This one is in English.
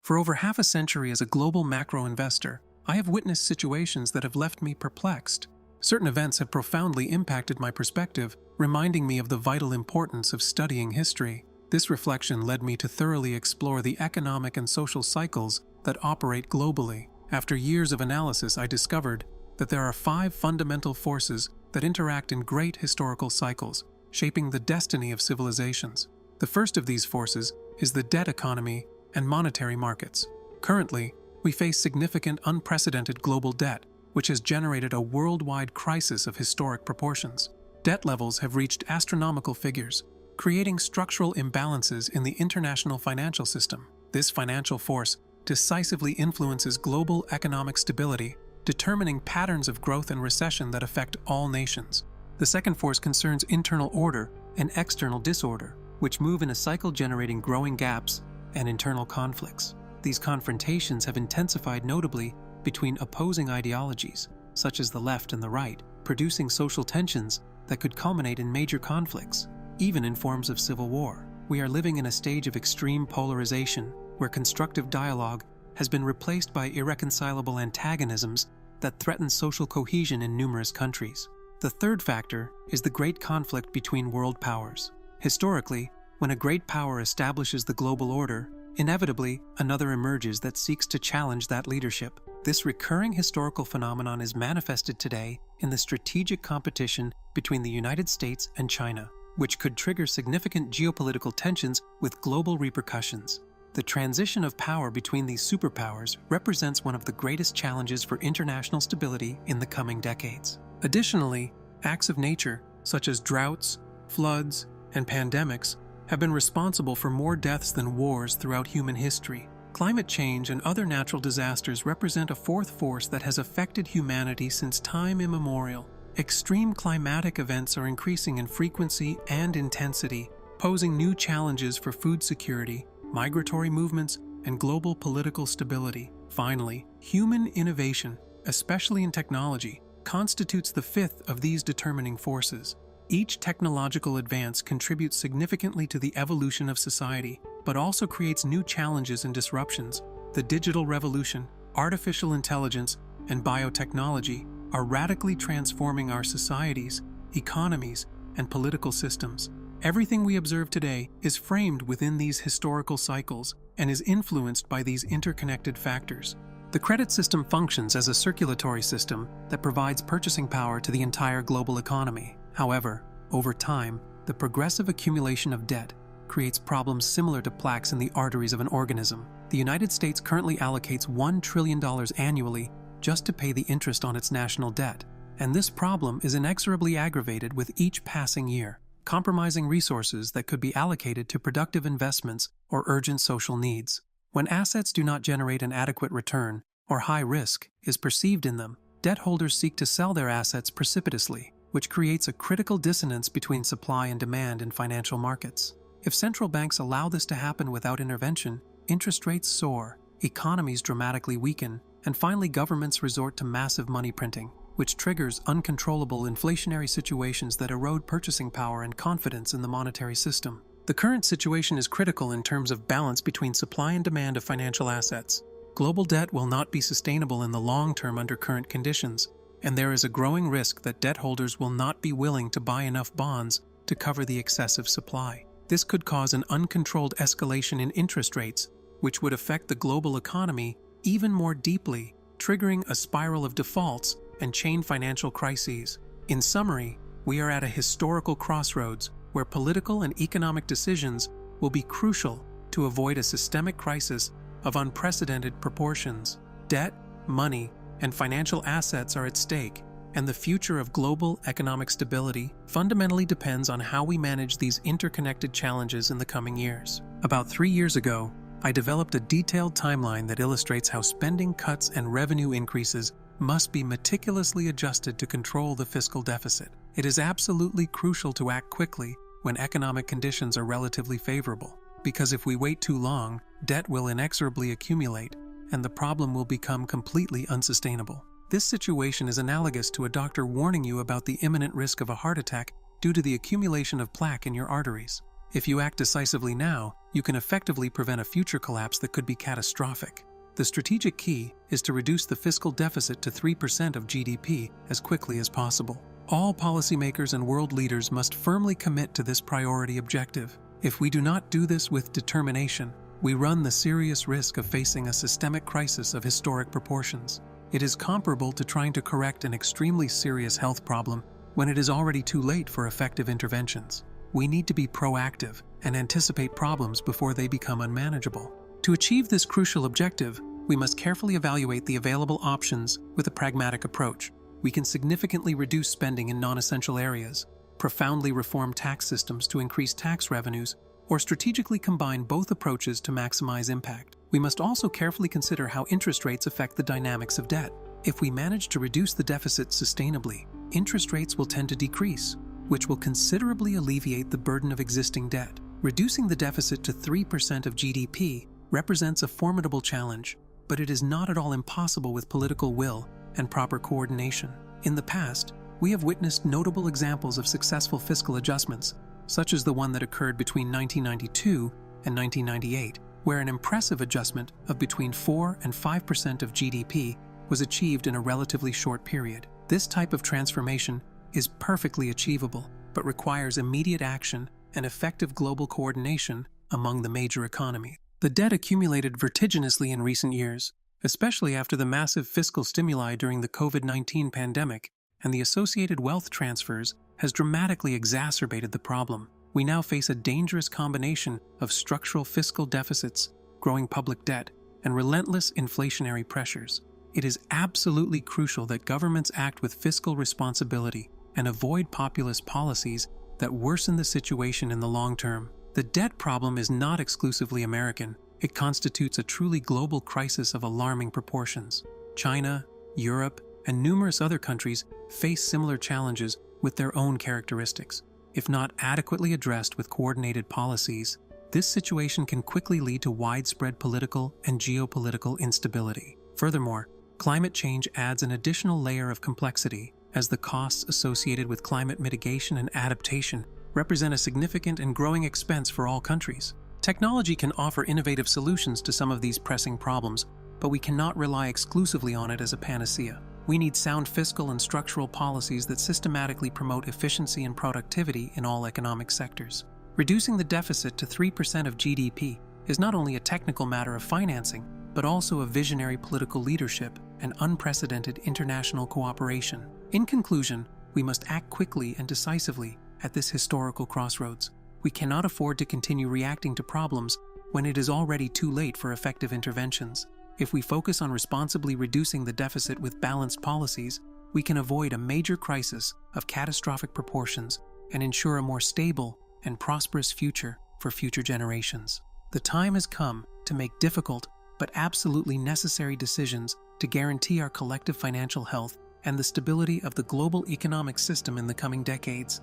For over half a century as a global macro investor, I have witnessed situations that have left me perplexed. Certain events have profoundly impacted my perspective, reminding me of the vital importance of studying history. This reflection led me to thoroughly explore the economic and social cycles that operate globally. After years of analysis, I discovered that there are 5 fundamental forces that interact in great historical cycles, shaping the destiny of civilizations. The first of these forces is the debt economy and monetary markets. Currently, we face significant unprecedented global debt, which has generated a worldwide crisis of historic proportions. Debt levels have reached astronomical figures, creating structural imbalances in the international financial system. This financial force decisively influences global economic stability, determining patterns of growth and recession that affect all nations. The second force concerns internal order and external disorder, which move in a cycle generating growing gaps and internal conflicts. These confrontations have intensified notably between opposing ideologies, such as the left and the right, producing social tensions that could culminate in major conflicts, even in forms of civil war. We are living in a stage of extreme polarization, where constructive dialogue has been replaced by irreconcilable antagonisms that threaten social cohesion in numerous countries. The third factor is the great conflict between world powers. Historically, when a great power establishes the global order, inevitably another emerges that seeks to challenge that leadership. This recurring historical phenomenon is manifested today in the strategic competition between the United States and China, which could trigger significant geopolitical tensions with global repercussions. The transition of power between these superpowers represents one of the greatest challenges for international stability in the coming decades. Additionally, acts of nature, such as droughts, floods, and pandemics, have been responsible for more deaths than wars throughout human history. Climate change and other natural disasters represent a fourth force that has affected humanity since time immemorial. Extreme climatic events are increasing in frequency and intensity, posing new challenges for food security, migratory movements, and global political stability. Finally, human innovation, especially in technology, constitutes the fifth of these determining forces. Each technological advance contributes significantly to the evolution of society, but also creates new challenges and disruptions. The digital revolution, artificial intelligence, and biotechnology are radically transforming our societies, economies, and political systems. Everything we observe today is framed within these historical cycles and is influenced by these interconnected factors. The credit system functions as a circulatory system that provides purchasing power to the entire global economy. However, over time, the progressive accumulation of debt creates problems similar to plaques in the arteries of an organism. The United States currently allocates $1 trillion annually just to pay the interest on its national debt, and this problem is inexorably aggravated with each passing year, compromising resources that could be allocated to productive investments or urgent social needs. When assets do not generate an adequate return, or high risk is perceived in them, debt holders seek to sell their assets precipitously, which creates a critical dissonance between supply and demand in financial markets. If central banks allow this to happen without intervention, interest rates soar, economies dramatically weaken, and finally governments resort to massive money printing, which triggers uncontrollable inflationary situations that erode purchasing power and confidence in the monetary system. The current situation is critical in terms of balance between supply and demand of financial assets. Global debt will not be sustainable in the long term under current conditions, and there is a growing risk that debt holders will not be willing to buy enough bonds to cover the excessive supply. This could cause an uncontrolled escalation in interest rates, which would affect the global economy even more deeply, triggering a spiral of defaults and chain financial crises. In summary, we are at a historical crossroads where political and economic decisions will be crucial to avoid a systemic crisis of unprecedented proportions. Debt, money, and financial assets are at stake, and the future of global economic stability fundamentally depends on how we manage these interconnected challenges in the coming years. About 3 years ago, I developed a detailed timeline that illustrates how spending cuts and revenue increases must be meticulously adjusted to control the fiscal deficit. It is absolutely crucial to act quickly when economic conditions are relatively favorable, because if we wait too long, debt will inexorably accumulate, and the problem will become completely unsustainable. This situation is analogous to a doctor warning you about the imminent risk of a heart attack due to the accumulation of plaque in your arteries. If you act decisively now, you can effectively prevent a future collapse that could be catastrophic. The strategic key is to reduce the fiscal deficit to 3% of GDP as quickly as possible. All policymakers and world leaders must firmly commit to this priority objective. If we do not do this with determination, we run the serious risk of facing a systemic crisis of historic proportions. It is comparable to trying to correct an extremely serious health problem when it is already too late for effective interventions. We need to be proactive and anticipate problems before they become unmanageable. To achieve this crucial objective, we must carefully evaluate the available options with a pragmatic approach. We can significantly reduce spending in non-essential areas, profoundly reform tax systems to increase tax revenues, or strategically combine both approaches to maximize impact. We must also carefully consider how interest rates affect the dynamics of debt. If we manage to reduce the deficit sustainably, interest rates will tend to decrease, which will considerably alleviate the burden of existing debt. Reducing the deficit to 3% of GDP represents a formidable challenge, but it is not at all impossible with political will and proper coordination. In the past, we have witnessed notable examples of successful fiscal adjustments, such as the one that occurred between 1992 and 1998, where an impressive adjustment of between 4 and 5% of GDP was achieved in a relatively short period. This type of transformation is perfectly achievable, but requires immediate action and effective global coordination among the major economies. The debt accumulated vertiginously in recent years, especially after the massive fiscal stimuli during the COVID-19 pandemic, and the associated wealth transfers has dramatically exacerbated the problem. We now face a dangerous combination of structural fiscal deficits, growing public debt, and relentless inflationary pressures. It is absolutely crucial that governments act with fiscal responsibility and avoid populist policies that worsen the situation in the long term. The debt problem is not exclusively American. It constitutes a truly global crisis of alarming proportions. China, Europe, and numerous other countries face similar challenges with their own characteristics. If not adequately addressed with coordinated policies, this situation can quickly lead to widespread political and geopolitical instability. Furthermore, climate change adds an additional layer of complexity, as the costs associated with climate mitigation and adaptation represent a significant and growing expense for all countries. Technology can offer innovative solutions to some of these pressing problems, but we cannot rely exclusively on it as a panacea. We need sound fiscal and structural policies that systematically promote efficiency and productivity in all economic sectors. Reducing the deficit to 3% of GDP is not only a technical matter of financing, but also a visionary political leadership and unprecedented international cooperation. In conclusion, we must act quickly and decisively at this historical crossroads. We cannot afford to continue reacting to problems when it is already too late for effective interventions. If we focus on responsibly reducing the deficit with balanced policies, we can avoid a major crisis of catastrophic proportions and ensure a more stable and prosperous future for future generations. The time has come to make difficult but absolutely necessary decisions to guarantee our collective financial health and the stability of the global economic system in the coming decades.